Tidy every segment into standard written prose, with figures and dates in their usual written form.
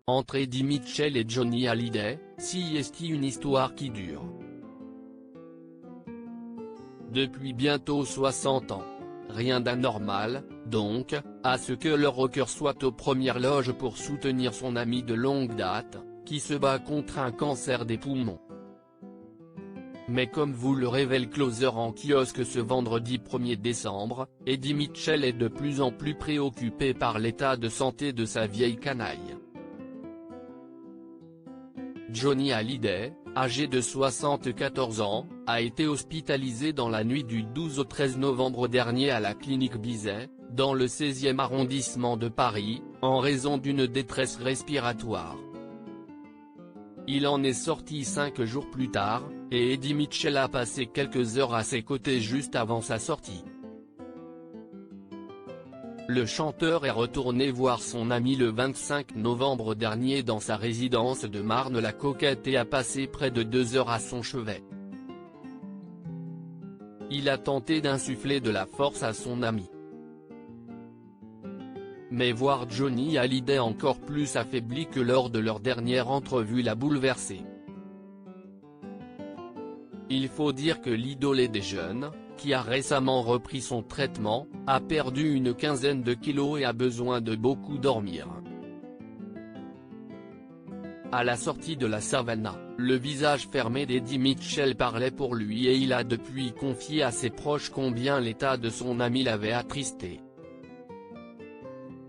entre Eddie Mitchell et Johnny Hallyday, CIST une histoire qui dure depuis bientôt 60 ans. Rien d'anormal, donc, à ce que le rocker soit aux premières loges pour soutenir son ami de longue date, qui se bat contre un cancer des poumons. Mais comme vous le révèle Closer en kiosque ce vendredi 1er décembre, Eddie Mitchell est de plus en plus préoccupé par l'état de santé de sa vieille canaille. Johnny Hallyday, âgé de 74 ans, a été hospitalisé dans la nuit du 12 au 13 novembre dernier à la clinique Bizet, dans le 16e arrondissement de Paris, en raison d'une détresse respiratoire. Il en est sorti 5 jours plus tard, et Eddie Mitchell a passé quelques heures à ses côtés juste avant sa sortie. Le chanteur est retourné voir son ami le 25 novembre dernier dans sa résidence de Marne-la-Coquette et a passé près de 2 heures à son chevet. Il a tenté d'insuffler de la force à son ami. Mais voir Johnny Hallyday encore plus affaibli que lors de leur dernière entrevue l'a bouleversé. Il faut dire que l'idole des jeunes, qui a récemment repris son traitement, a perdu une quinzaine de kilos et a besoin de beaucoup dormir. À la sortie de la Savannah, le visage fermé d'Eddie Mitchell parlait pour lui et il a depuis confié à ses proches combien l'état de son ami l'avait attristé.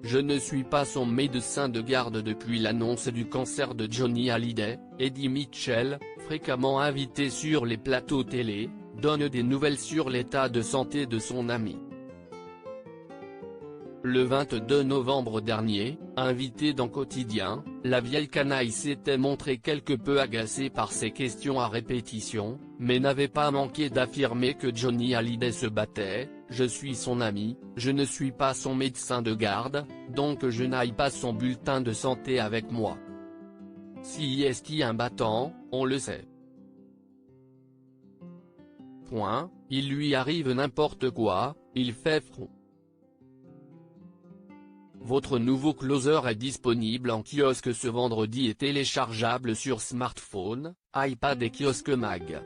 Je ne suis pas son médecin de garde depuis l'annonce du cancer de Johnny Hallyday, Eddie Mitchell, fréquemment invité sur les plateaux télé, donne des nouvelles sur l'état de santé de son ami. Le 22 novembre dernier, invité dans Quotidien, la vieille canaille s'était montrée quelque peu agacée par ses questions à répétition, mais n'avait pas manqué d'affirmer que Johnny Hallyday se battait. Je suis son ami, je ne suis pas son médecin de garde, donc je n'aille pas son bulletin de santé avec moi. CIST un battant, on le sait. Point, il lui arrive n'importe quoi, il fait front. Votre nouveau Closer est disponible en kiosque ce vendredi et téléchargeable sur smartphone, iPad et Kiosque Mag.